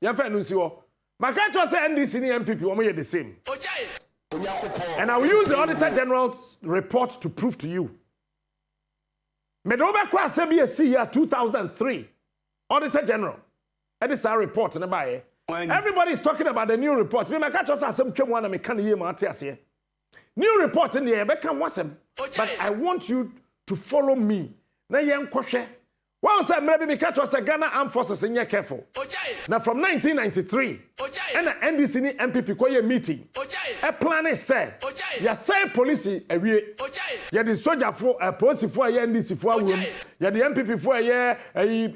Your friend who's your. My country say NDC and MPP, we are the same. And I will use the Auditor General's report to prove to you. Medoba kwa CBSC year 2003. Auditor General. And this is our report. Everybody is talking about the new report. Me, my country say some came one and me can't hear my tears. New report in the air, but I want you to follow me. Na yen kwhwe. One say maybe me catch us Ghana Armed Forces in your careful. Now from 1993, and the NDC ni MPP ko ye meeting. A plan is said. Ya say police awie. Ya the soldier for police for ye NDC for room. Ya the MPP for ye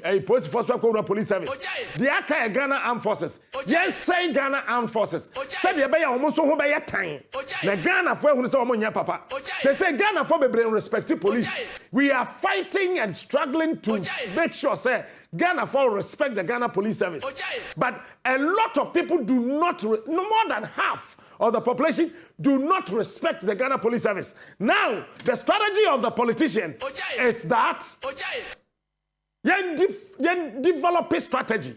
a police for so police service. The aka Ghana Armed Forces. Yes say Ghana Armed Forces. Say the be ya omo so ho be ye tan. Na Ghana for hu say omo nya papa. Say Ghana for be respect police. We are fighting and struggling to make sure, say, Ghana for respect the Ghana Police Service. But a lot of people do not, no more than half of the population do not respect the Ghana Police Service. Now, the strategy of the politician is that you develop a strategy.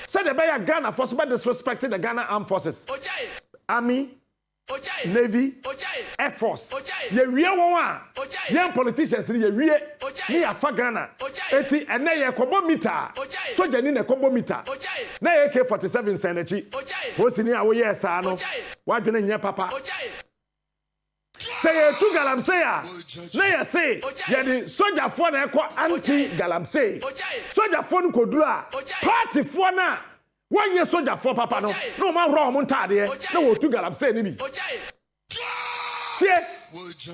Say the Bayer Ghana for disrespecting the Ghana Armed Forces. Army, Navy, Air Force. Ye real one. Young politicians ye real. Ni afa Ghana. Eti ene ye kobo mita. Soja ni ne kobo mita. Na ye AK-47 senachi. Posi ni awo ye sa no. Wadwene nye papa. Say ye tu galamsey a. Na ye say ye di soja fo na ekọ anti galamsey. Soja fo no kodura. Party fo na one year soldier for papa no man wrong on tade no wo tu galam say ni bi tie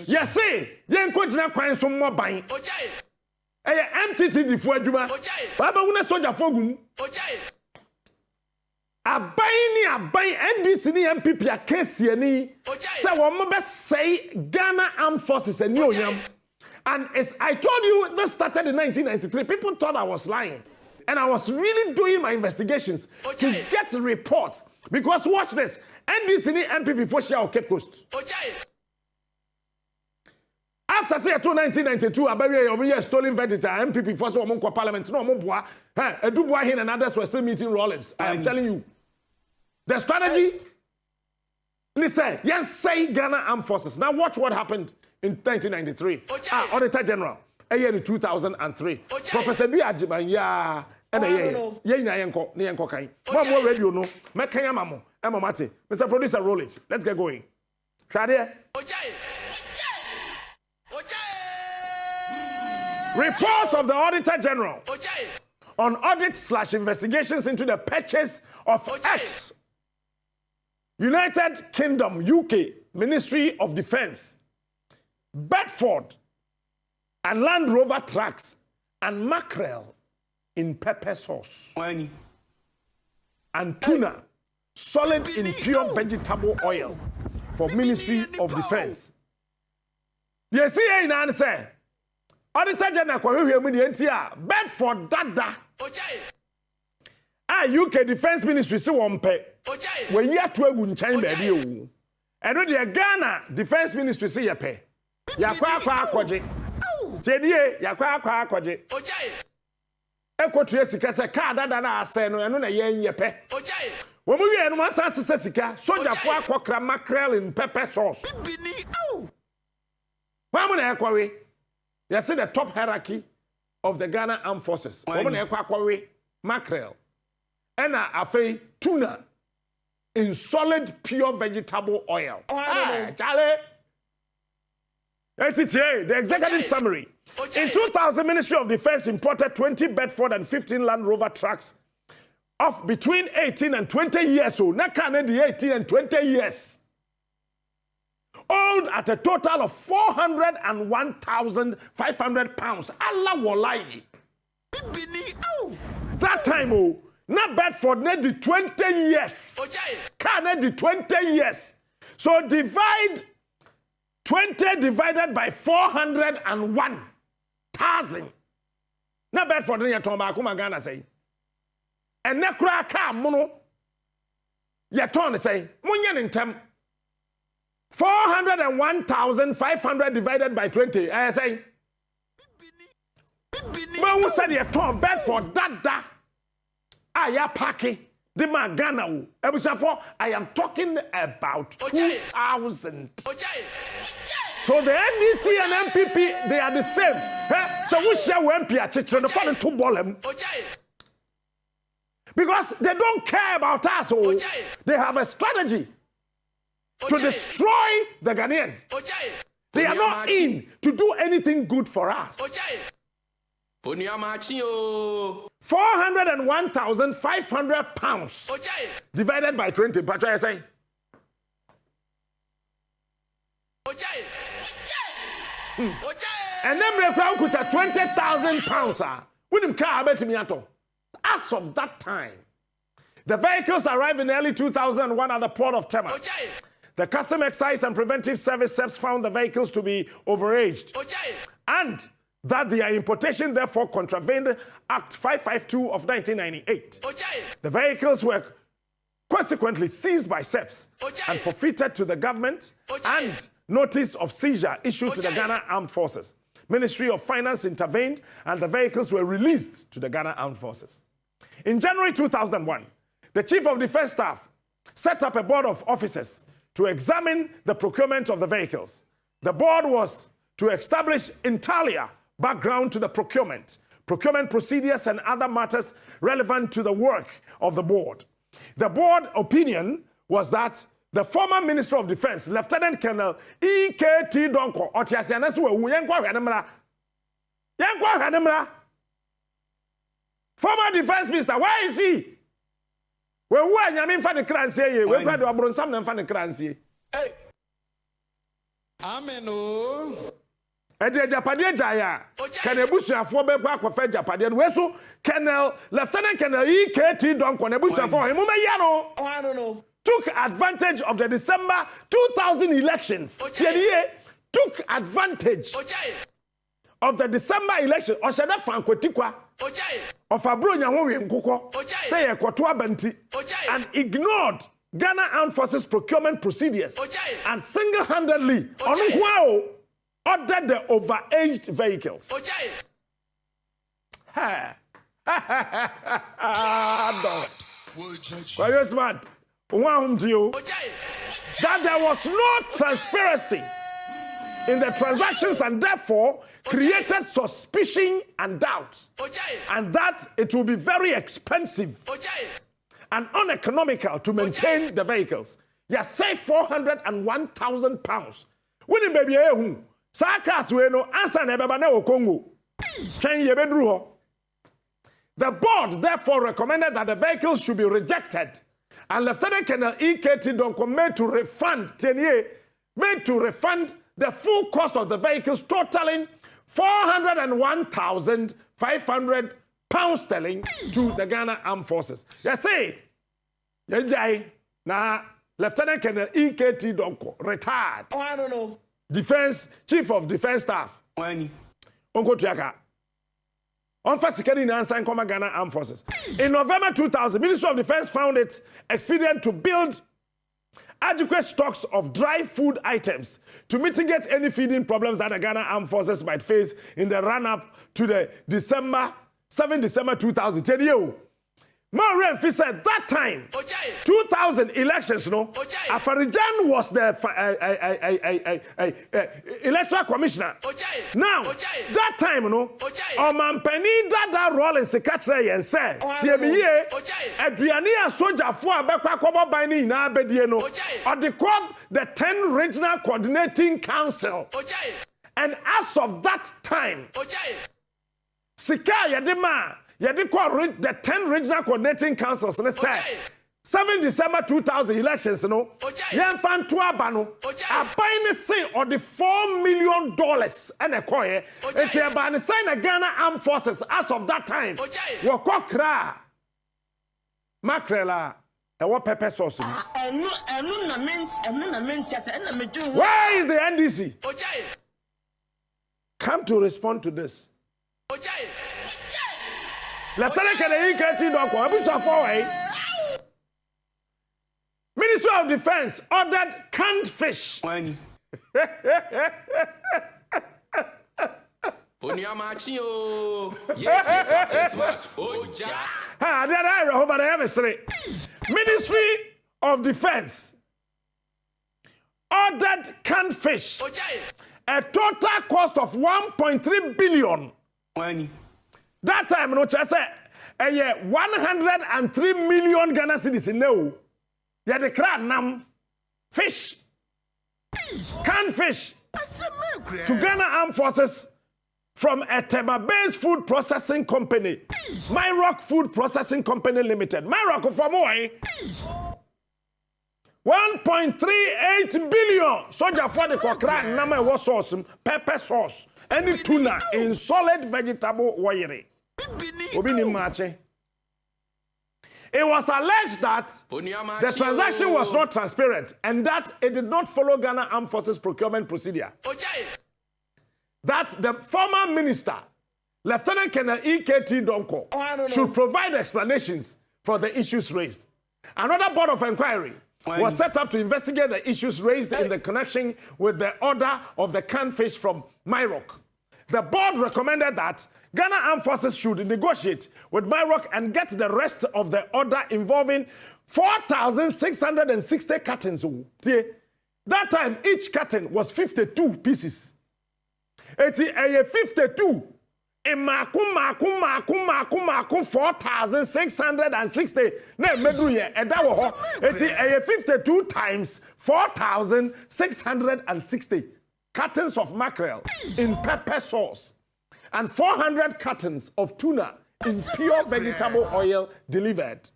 yes say yen ko gina kwan so mo ban MTT di fu adwuma baba wona soldier for gum aban ni aban NDC ni MPP akesi ani say wo mo be say Ghana Armed Forces ani onyam and I told you this started in 1993. People thought I was lying. And I was really doing my investigations to get reports. Because watch this. NDC and MPP for share Cape Coast. After say 1992, I bury a stolen vegetable. MPP for so monko parliament. No monboa. A Dubois here and others were still meeting Rollins. I am telling you. The strategy. Listen, yes, say Ghana Armed Forces. Now watch what happened in 1993. Auditor General. A year in 2003. Professor B. Ajibanya. And yenko kai. One more radio no. Mekanya mamo. Emma Mate. Mr. Producer, roll it. Let's get going. Try there. Report of the Auditor General on audit/investigations into the purchase of X. United Kingdom, UK, Ministry of Defense, Bedford, and Land Rover trucks, and mackerel in pepper sauce. And tuna, solid in pure vegetable oil for Ministry of Defense. Yes, see, I say, Auditor General, Bedford Dada. UK Defense Ministry, see one pay. When you to a good chain, baby. And with the Ghana Defense Ministry, see a pay. Yakwa. Tedie yakwa kwaje ekwotu sika se ka dada na ase no eno na yen yepe wo mu wie no masa se sika soja fo akokra mackerel in pepper sauce bibini wa mu na ekwowe you see the top hierarchy of the Ghana Armed Forces wo mu na ekwowe mackerel ena afei tuna in solid pure vegetable oil chale. The executive summary. In 2000, Ministry of Defense imported 20 Bedford and 15 Land Rover trucks of between 18 and 20 years old. Not the 18 and 20 years. Old at a total of 401,500 pounds. Allah wallahi. That time, not Bedford, not the 20 years. Not the 20 years. So divide 20 divided by 401,000. Not bad for the Tomba Ghana say. And Nekra ka mono. Yaton say, Munyan in tem 401,500 divided by 20. I say. But who said Yaton bad for Dada? Aya Paki. The man Ghana. I am talking about 2000. So the NDC and MPP, they are the same. So we share MP at the fund to ball. Because they don't care about us. Oh. They have a strategy to destroy the Ghanaian. They are not in to do anything good for us. 401,500 pounds divided by 20. But what I say? And then we have 20,000 pounds. We didn't care about me at all. As of that time, the vehicles arrived in early 2001 at the port of Tema. The Custom Excise and Preventive Service SEPs found the vehicles to be overaged and that their importation therefore contravened Act 552 of 1998. The vehicles were consequently seized by SEPs and forfeited to the government and notice of seizure issued to the Ghana Armed Forces. Ministry of Finance intervened and the vehicles were released to the Ghana Armed Forces. In January 2001, the Chief of Defense Staff set up a board of officers to examine the procurement of the vehicles. The board was to establish intalia background to the procurement procedures and other matters relevant to the work of the board. The board opinion was that the former Minister of Defense, Lieutenant Colonel E.K.T. Donko, former Defense Minister, where is he? Where are you for the currency? Where are you for the currency? Hey. Amen. Ede Japadia Jaya. Can a bushra for Beba for Japadia? Where so Colonel Lieutenant Colonel E.K.T. Donko, Nebusha for him, I don't know. Took advantage of the December 2000 elections. Took advantage of the December election. Oshada Franco Tikwa. Of Abronya Nkoko. Say a Kwatua Benti. And ignored Ghana Armed Forces procurement procedures. And single-handedly ordered the overaged vehicles. Well, you're smart. That there was no transparency in the transactions and therefore created suspicion and doubt, and that it will be very expensive and uneconomical to maintain the vehicles. You say 401,000 pounds. When you baby who Sakas we no answer never na Congo. Can you bedru? The board therefore recommended that the vehicles should be rejected. And Lieutenant Colonel E.K.T. Donko made to refund the full cost of the vehicles, totaling 401,500 pounds sterling to the Ghana Armed Forces. You see, now Lieutenant Colonel E.K.T. Donko retired. Oh, I don't know. Chief of Defense Staff. When? Onko Tiaka. On first in answer in Ghana Armed Forces. In November 2000, Ministry of Defense found it expedient to build adequate stocks of dry food items to mitigate any feeding problems that the Ghana Armed Forces might face in the run-up to the 7 December 2000. Tell you, Maureen said that time, 2000 elections, Afarijan was the electoral commissioner. Now, that time, Oman Penny that role in Secretary and said, CME, Adriania Soja for Bekwa Bani na Bedieno, or the 10 Regional Coordinating Council. And as of that time, Sika Yadema, the 10 regional coordinating councils, let's say, 7 December 2000 elections, Yanfan Tuabano, a buying say or the $4 million and a coy, it's a ban sign a Ghana Armed Forces as of that time. Wakokra Makrela, a what pepper sauce. Where is the NDC? Come to respond to this. Lieutenant Colonel E.K.T. Donko, Ministry of Defense ordered canned fish. When? Capt Smart. Ministry of Defense ordered canned fish, a total cost of 1.3 billion. That time, no chance, 103 million Ghana cedis in now. Yeah, the crab nam fish, canned fish to Ghana Armed Forces from a Tema-based food processing company, Myrock Food Processing Company Limited. Myrock for more. 1.38 billion. Soldier for the kokra nama was sauce, pepper sauce, and tuna in solid vegetable oil. Obini mache. It was alleged that the transaction was not transparent and that it did not follow Ghana Armed Forces procurement procedure. That the former minister, Lieutenant Colonel EKT Donko, should provide explanations for the issues raised. Another board of inquiry was set up to investigate the issues raised in the connection with the order of the canned fish from Myrock. The board recommended that Ghana Armed Forces should negotiate with Myrock and get the rest of the order involving 4,660 cartons. That time, each carton was 52 pieces. It's 52. Maku 4,660. Ne medruye edawo ho. It's 52 times 4,660 cartons of mackerel in pepper sauce and 400 cartons of tuna in pure vegetable oil delivered.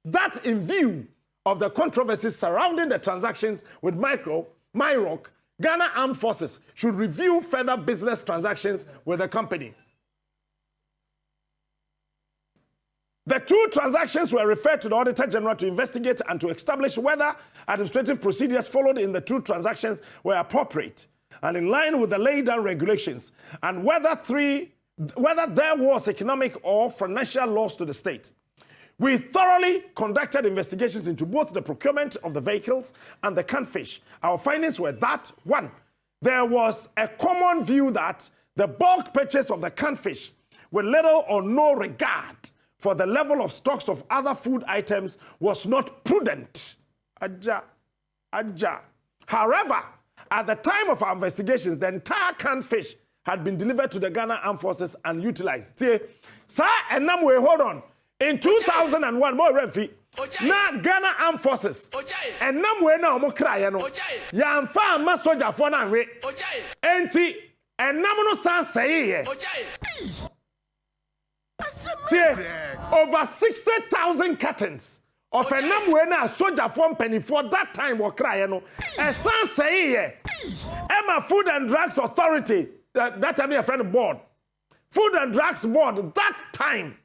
That in view of the controversies surrounding the transactions with Myrock, Ghana Armed Forces should review further business transactions with the company. The two transactions were referred to the Auditor General to investigate and to establish whether administrative procedures followed in the two transactions were appropriate and in line with the laid down regulations, and whether there was economic or financial loss to the state. We thoroughly conducted investigations into both the procurement of the vehicles and the canned fish. Our findings were that, one, there was a common view that the bulk purchase of the canned fish with little or no regard for the level of stocks of other food items was not prudent. However, at the time of our investigations, the entire canned fish had been delivered to the Ghana Armed Forces and utilized. Sir, and now we hold on. In 2001, more refi. Na Ghana Armed Forces. And now we now mo cry no. Ya mfa ma soldier for na we. Enti and now no san say over 60,000 cartons of a number na soldier from penny for that time were crying no. And san say Emma Food and Drugs Authority, that time your friend board. Food and Drugs Board that time.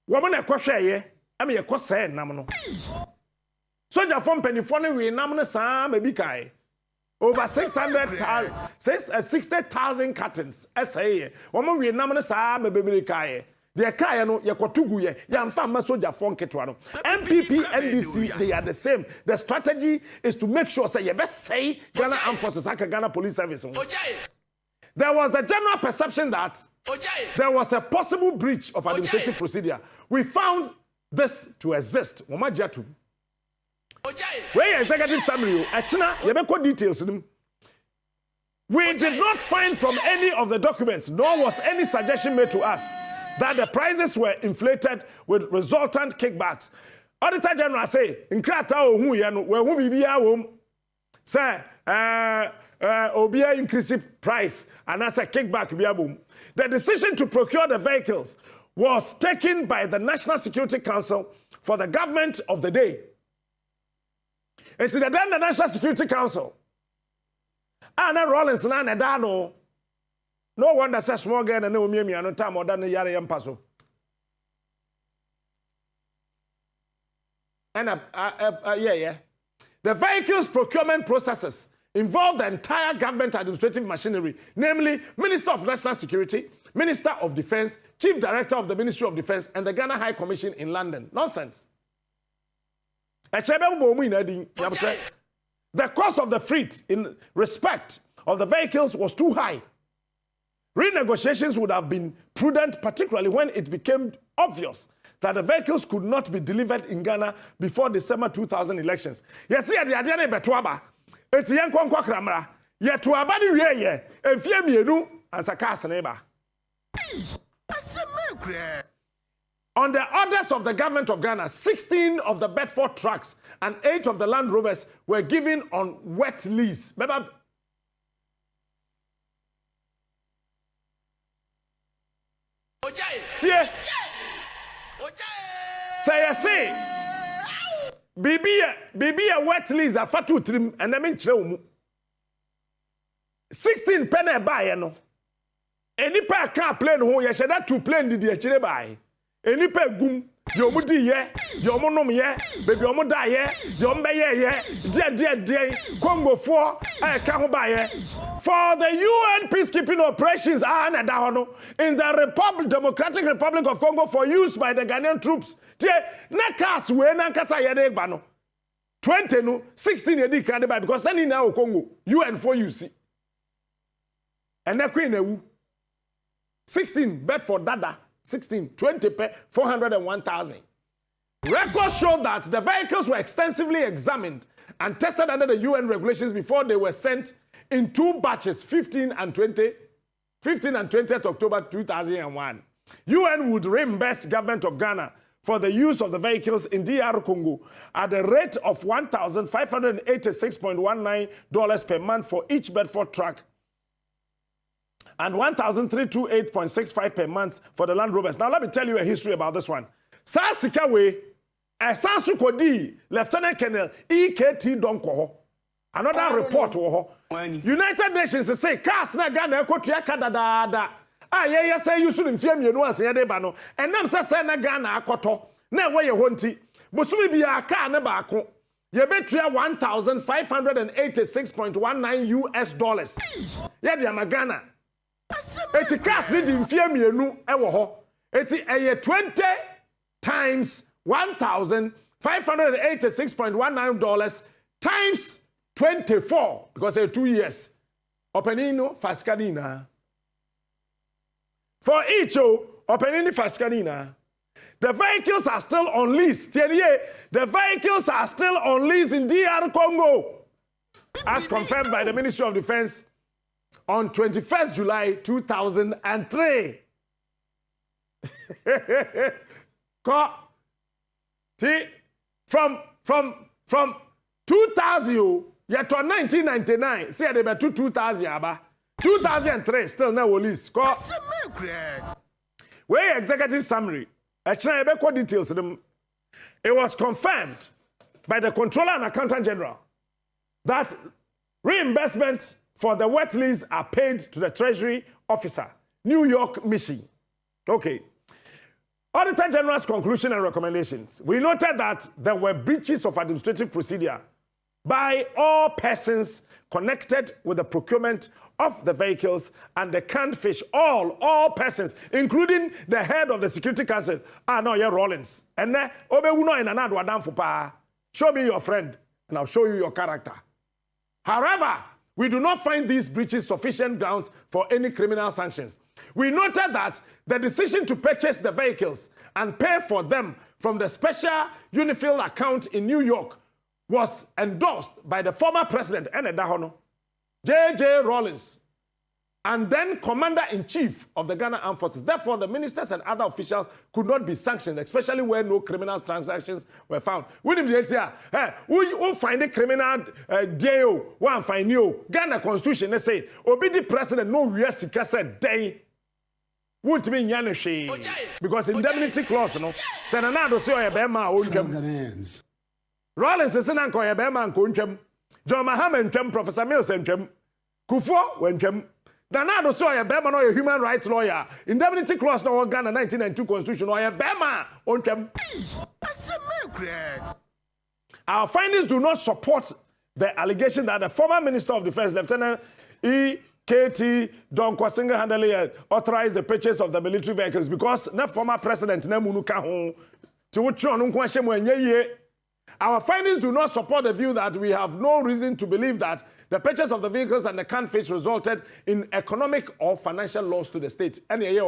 Woman a question ye, I mean a question namno. Soldier from penny for we namno sa maybe kai. Over 60,000 cartons. SA. Woman we namno sa maybe kai. The kaya no yakotugu ye yamfa ma soldier phone ketwa no MPP NDC they are the same. The strategy is to make sure say you best say Ghana Armed Forces like Ghana Police Service. There was the general perception that there was a possible breach of administrative procedure. We found this to exist. Where executive summary achina yebeko details nim. We did not find from any of the documents, nor was any suggestion made to us that the prices were inflated with resultant kickbacks. Auditor General say, in krata ohu ye no, we hu bibia wom. Say, obia increase price and as a kickback bia boom. The decision to procure the vehicles was taken by the National Security Council for the government of the day. It's the National Security Council. Anna Rollins na nedano. No wonder says small girl and no me no time or than the yare yampaso. And yeah. The vehicles procurement processes involve the entire government administrative machinery, namely Minister of National Security, Minister of Defense, Chief Director of the Ministry of Defense, and the Ghana High Commission in London. Nonsense. The cost of the freight in respect of the vehicles was too high. Renegotiations would have been prudent, particularly when it became obvious that the vehicles could not be delivered in Ghana before December 2000 elections. Yes, yeah, the idea is betuaba. It's young kwankwa kramra. Yet to abadi ye, and fear me nu as a cast neighbor. On the orders of the government of Ghana, 16 of the Bedford trucks and 8 of the Land Rovers were given on wet lease. Remember? Say, Bibi a wet lease a fatu trim and I mean 16 penny buy no. Any pair car plane who you should have to plane did you buy. Any pair gum, your mudi ye, your monom ye, baby your muda ye, your mbe ye, dear, Congo 4, I can't buy ye. For the UN peacekeeping operations in the Democratic Republic of Congo for use by the Ghanaian troops. Nakas we nankasa yede bano. 20 no 16 yedi kan buy because sending now Congo UN for you see. And na queen ewu 16 Bedford Dada 16 20 per 401,000. Records show that the vehicles were extensively examined and tested under the UN regulations before they were sent in 2 batches 15 and 20th October 2001. UN would reimburse government of Ghana for the use of the vehicles in DR Congo at the rate of $1,586.19 per month for each Bedford truck and $1,328.65 per month for the Land Rovers. Now let me tell you a history about this one. Sasika we, a Sansu Kodi, Lieutenant Colonel EKT Donko. Another report United Nations say cars na Ghana ekotua kadada. Yeah, say you shouldn't fear me, no, say they bano. And them say na Ghana akoto. Na way you hunti. Busumi be a car na bako. You betria $1,586.19 US. Yeah, they are Ghana. Eti cars didn't fear me, no, ewo ho. Eti 20 times $1,586.19 times 24 because 2 years. Openino Fascanina. For each openini Fascanina. The vehicles are still on lease. The vehicles are still on lease in DR Congo. As confirmed by the Ministry of Defense on 21st July 2003. From 2000 yet to 1999, see they were 2000 aba. 2003 still no lease. Where executive summary. Details. It was confirmed by the Controller and Accountant General that reimbursements for the wet lease are paid to the Treasury Officer, New York Mission. Okay. Auditor General's conclusion and recommendations. We noted that there were breaches of administrative procedure by all persons connected with the procurement of the vehicles and the canned fish, all persons, including the head of the Security Council, Rollins. And then, show me your friend, and I'll show you your character. However, we do not find these breaches sufficient grounds for any criminal sanctions. We noted that the decision to purchase the vehicles and pay for them from the special Unifield account in New York was endorsed by the former president, J.J. Rawlings, and then Commander-in-Chief of the Ghana Armed Forces. Therefore, the ministers and other officials could not be sanctioned, especially where no criminal transactions were found. We find a criminal jail, one find you. Ghana Constitution, they say, Obi the president, no US said day. Won't mean Yaneshi. Because indemnity clause, no. Senanado say a bema own. Rawlings is an uncle, a bema and Kunchem. John Mahaman, Professor Mills and Chem. Kufo, when Chem. Danado saw a Bema or a human rights lawyer. Indemnity clause no Ghana 1992 Constitution or a Bema on Chem. Our findings do not support the allegation that the former Minister of Defense, Lieutenant E.K.T. Donko single-handedly authorized the purchase of the military vehicles because the former president Nemunu Kahon to which Our findings do not support the view that we have no reason to believe that the purchase of the vehicles and the canned fish resulted in economic or financial loss to the state. Based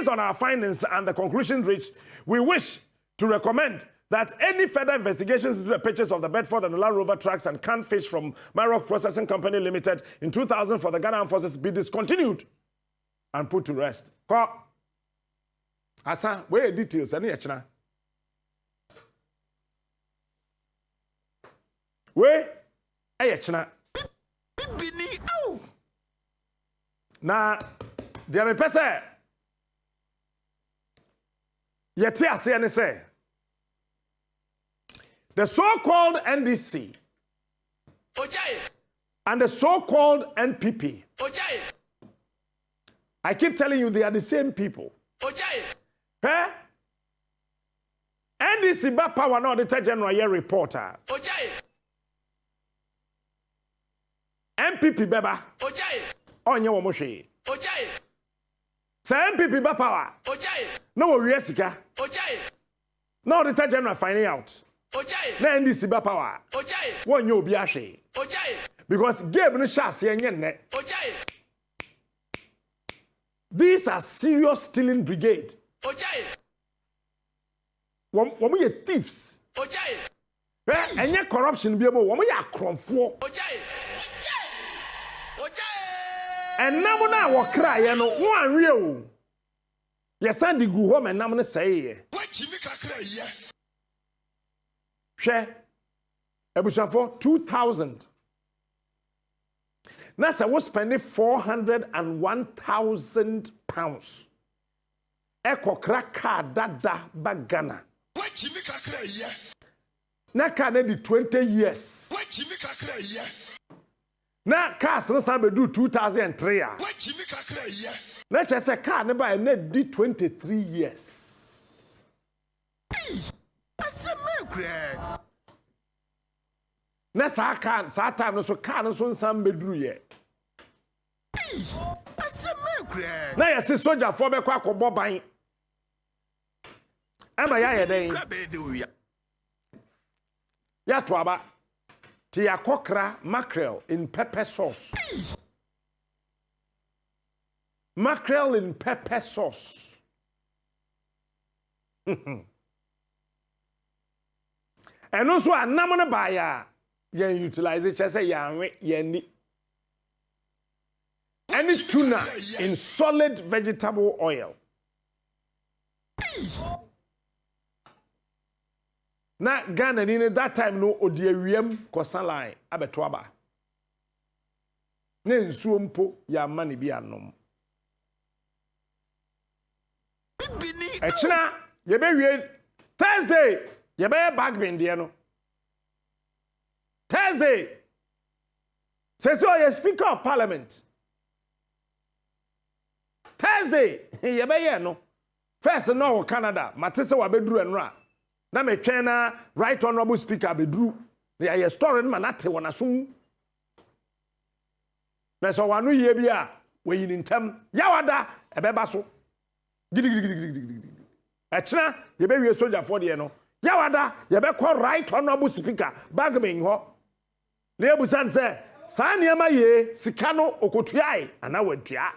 on our findings and the conclusions reached, we wish to recommend that any further investigations into the purchase of the Bedford and the Land Rover trucks and canned fish from Maroc Processing Company Limited in 2000 for the Ghana Armed Forces be discontinued and put to rest. Asa, where are details? Any yachna? Where are yachna? Na, dear me pese. Yeti ase say. The so-called NDC and the so-called NPP. I keep telling you they are the same people. Eh? NDC ba power no Auditor General here reporter. NPP beba. Onye wo mo hwe. Say NPP ba power. No wo wie sika. No Auditor General finding out. Na NDC ba power. Wonye obi ahwe. Because game no sha ase enye nne. These are serious stealing brigade. Womo ye thieves. Enye corruption bi mo womo ye akronfo. Enam na wo kra ye no wo anwe o. Ye san di gu ho menam ne sey ye. Wachimi kakra ye. Hwe ebushafo 2000. Na say we spending 401,000 pounds. Ekokra ka dada bagana. Wachimi kakra ye. Na ka na di 20 years. Wachimi kakra ye. Na car no san be do 2003 a. Wachimi kakra ye. Na che say car ne ba na di 23 years. Aseme kra. Na sa time no so car no so san be duru ye. Aseme kra. Na ye se soldier for be kwa akobo ban. Ama ya ye den. Ya to aba. Ti yakokra mackerel in pepper sauce. Mackerel in pepper sauce. And also anam no ba ya yen utilize it say yan ni. Any tuna in solid vegetable oil. Na Ghana ni that time no odiawiem kosan line abeto aba. Na nsuo mpo ya mani bi anom. Echina ye be wie Thursday ye be bag bin de no. Thursday says so ye Speaker of Parliament. Thursday ye be ye no. First no Canada matese wa beduru enra. Na me twena right honorable speaker bedru na ye story ma na te wona so na so wanu ye bia we yin ntam yawada ebeba so gidigidi echna ye be wie soldier for de no yawada ye be call right honorable speaker bagmen ho na ebusan se sa niam ye sika no okotuai ana wadua